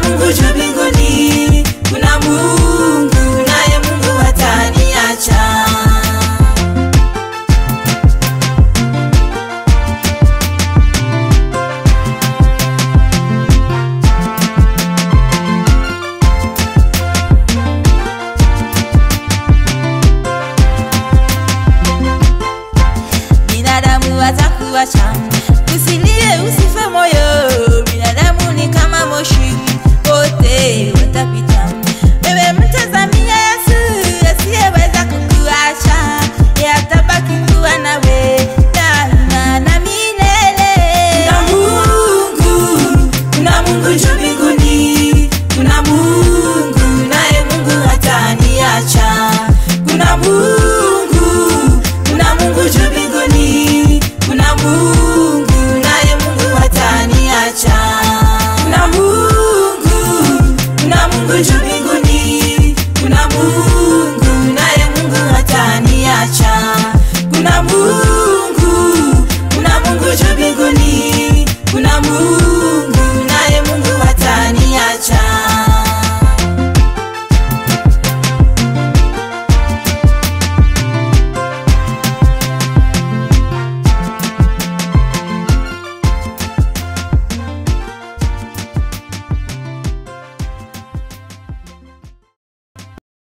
Mungu juu mbinguni, kuna Mungu naye Mungu hataniacha. Binadamu atakuacha, usilie usife moyo, binadamu ni kama moshi, wote watapita. Wewe mtazamia Yesu asiyeweza kukuacha, yeye atabaki kuwa nawe daima na milele. Kuna Mungu juu mbinguni, kuna Mungu naye Mungu hataniacha. Kuna Mungu juu mbinguni, kuna Mungu naye Mungu hataniacha. Kuna Mungu juu